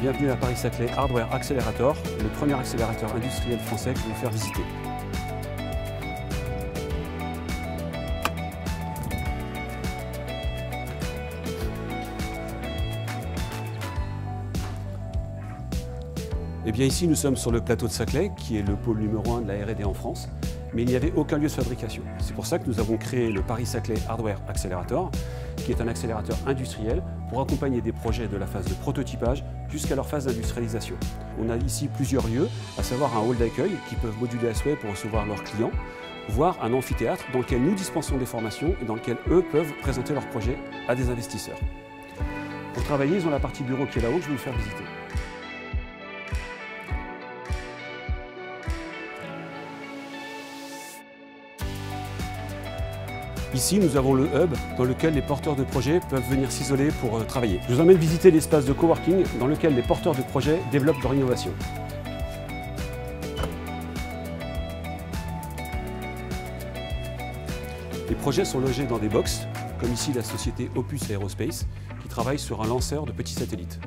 Bienvenue à Paris-Saclay Hardware Accelerator, le premier accélérateur industriel français que je vais vous faire visiter. Et bien ici nous sommes sur le plateau de Saclay, qui est le pôle numéro 1 de la R&D en France, mais il n'y avait aucun lieu de fabrication. C'est pour ça que nous avons créé le Paris-Saclay Hardware Accelerator, qui est un accélérateur industriel pour accompagner des projets de la phase de prototypage jusqu'à leur phase d'industrialisation. On a ici plusieurs lieux, à savoir un hall d'accueil qui peuvent moduler à souhait pour recevoir leurs clients, voire un amphithéâtre dans lequel nous dispensons des formations et dans lequel eux peuvent présenter leurs projets à des investisseurs. Pour travailler, ils ont la partie bureau qui est là-haut que je vais vous faire visiter. Ici, nous avons le hub dans lequel les porteurs de projets peuvent venir s'isoler pour travailler. Je vous emmène visiter l'espace de coworking dans lequel les porteurs de projets développent leur innovation. Les projets sont logés dans des box, comme ici la société Opus Aerospace, qui travaille sur un lanceur de petits satellites.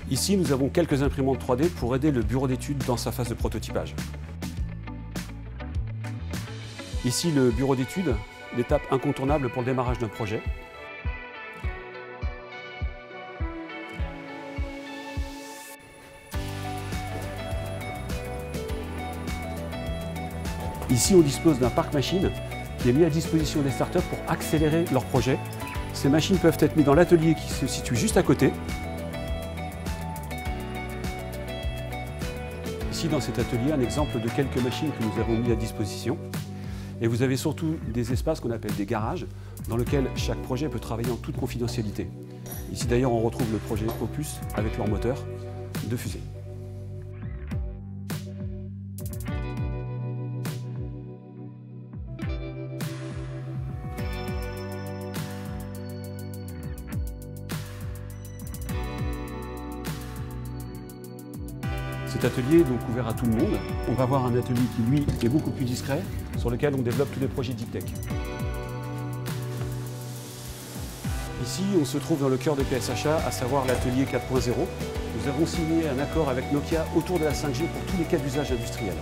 Ici, nous avons quelques imprimantes 3D pour aider le bureau d'études dans sa phase de prototypage. Ici, le bureau d'études, l'étape incontournable pour le démarrage d'un projet. Ici, on dispose d'un parc machine qui est mis à disposition des startups pour accélérer leurs projets. Ces machines peuvent être mises dans l'atelier qui se situe juste à côté. Ici, dans cet atelier, un exemple de quelques machines que nous avons mis à disposition. Et vous avez surtout des espaces qu'on appelle des garages, dans lesquels chaque projet peut travailler en toute confidentialité. Ici d'ailleurs, on retrouve le projet Opus avec leur moteur de fusée. Cet atelier est donc ouvert à tout le monde. On va voir un atelier qui, lui, est beaucoup plus discret, sur lequel on développe tous les projets Deep Tech. Ici, on se trouve dans le cœur de PSHA, à savoir l'atelier 4.0. Nous avons signé un accord avec Nokia autour de la 5G pour tous les cas d'usage industriel.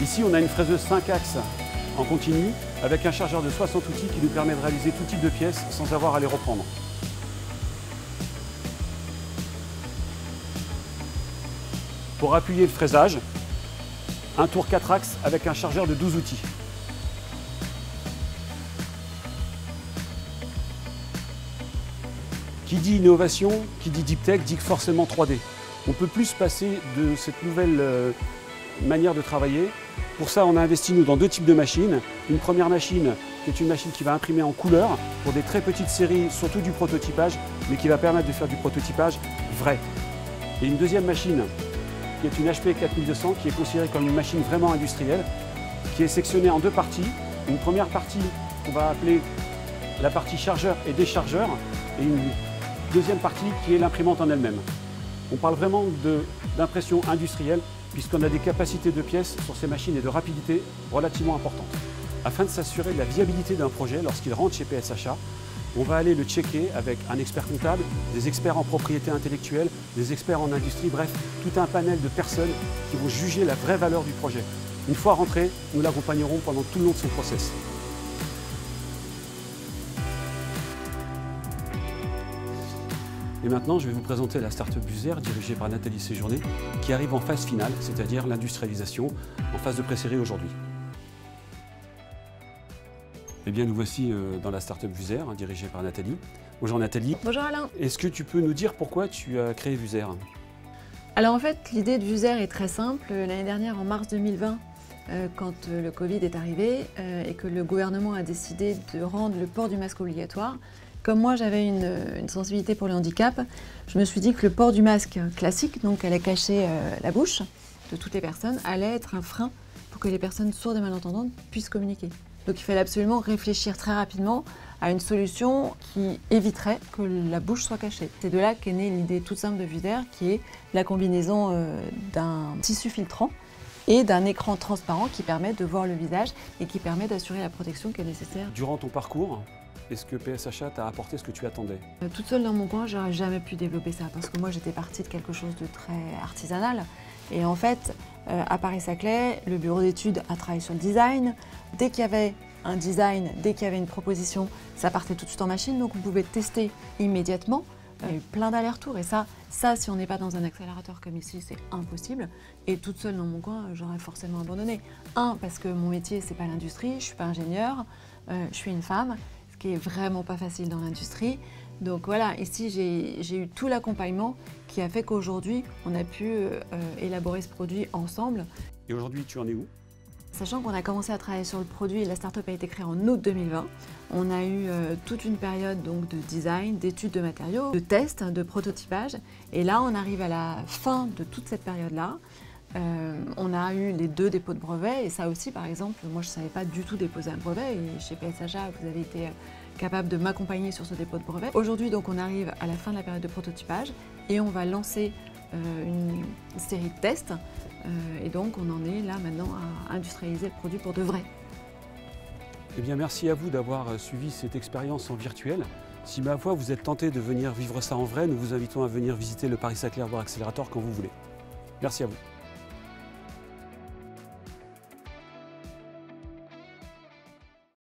Ici, on a une fraiseuse 5 axes en continu, avec un chargeur de 60 outils qui nous permet de réaliser tout type de pièces sans avoir à les reprendre. Pour appuyer le fraisage, un tour 4 axes avec un chargeur de 12 outils. Qui dit innovation, qui dit Deep Tech, dit forcément 3D. On ne peut plus se passer de cette nouvelle manière de travailler. Pour ça, on a investi nous dans deux types de machines. Une première machine qui est une machine qui va imprimer en couleur pour des très petites séries, surtout du prototypage, mais qui va permettre de faire du prototypage vrai. Et une deuxième machine qui est une HP 4200, qui est considérée comme une machine vraiment industrielle, qui est sectionnée en deux parties. Une première partie qu'on va appeler la partie chargeur et déchargeur, et une deuxième partie qui est l'imprimante en elle-même. On parle vraiment d'impression industrielle, puisqu'on a des capacités de pièces sur ces machines et de rapidité relativement importantes. Afin de s'assurer de la viabilité d'un projet lorsqu'il rentre chez PSHA, on va aller le checker avec un expert comptable, des experts en propriété intellectuelle, des experts en industrie, bref, tout un panel de personnes qui vont juger la vraie valeur du projet. Une fois rentré, nous l'accompagnerons pendant tout le long de son process. Et maintenant, je vais vous présenter la start-up Buser, dirigée par Nathalie Séjourné, qui arrive en phase finale, c'est-à-dire l'industrialisation, en phase de pré-série aujourd'hui. Eh bien, nous voici dans la start-up Buser, dirigée par Nathalie. Bonjour Nathalie. Bonjour Alain. Est-ce que tu peux nous dire pourquoi tu as créé Buser? Alors en fait, l'idée de Buser est très simple. L'année dernière, en mars 2020, quand le Covid est arrivé et que le gouvernement a décidé de rendre le port du masque obligatoire, comme moi j'avais une sensibilité pour le handicap, je me suis dit que le port du masque classique, donc allait cacher la bouche de toutes les personnes, allait être un frein pour que les personnes sourdes et malentendantes puissent communiquer. Donc il fallait absolument réfléchir très rapidement à une solution qui éviterait que la bouche soit cachée. C'est de là qu'est née l'idée toute simple de Vuser, qui est la combinaison d'un tissu filtrant et d'un écran transparent qui permet de voir le visage et qui permet d'assurer la protection qui est nécessaire. Durant ton parcours, est-ce que PSHA t'a apporté ce que tu attendais? Toute seule dans mon coin, j'aurais jamais pu développer ça parce que moi j'étais partie de quelque chose de très artisanal. Et en fait, à Paris-Saclay, le bureau d'études a travaillé sur le design. Dès qu'il y avait un design, dès qu'il y avait une proposition, ça partait tout de suite en machine, donc on pouvait tester immédiatement. Il y a eu plein d'allers-retours et ça, si on n'est pas dans un accélérateur comme ici, c'est impossible. Et toute seule dans mon coin, j'aurais forcément abandonné. Parce que mon métier, c'est pas l'industrie, je suis pas ingénieure, je suis une femme, ce qui est vraiment pas facile dans l'industrie. Donc voilà, ici j'ai eu tout l'accompagnement qui a fait qu'aujourd'hui, on a pu élaborer ce produit ensemble. Et aujourd'hui, tu en es où? Sachant qu'on a commencé à travailler sur le produit et la start-up a été créée en août 2020, on a eu toute une période donc, de design, d'études de matériaux, de tests, de prototypage. Et là, on arrive à la fin de toute cette période-là. On a eu les 2 dépôts de brevets et ça aussi, par exemple, moi je ne savais pas du tout déposer un brevet et chez PSHA, vous avez été capable de m'accompagner sur ce dépôt de brevet. Aujourd'hui, donc, on arrive à la fin de la période de prototypage et on va lancer une série de tests. Et donc, on en est là maintenant à industrialiser le produit pour de vrai. Eh bien, merci à vous d'avoir suivi cette expérience en virtuel. Si ma foi, vous êtes tenté de venir vivre ça en vrai, nous vous invitons à venir visiter le Paris-Saclay Hardware Accelerator quand vous voulez. Merci à vous.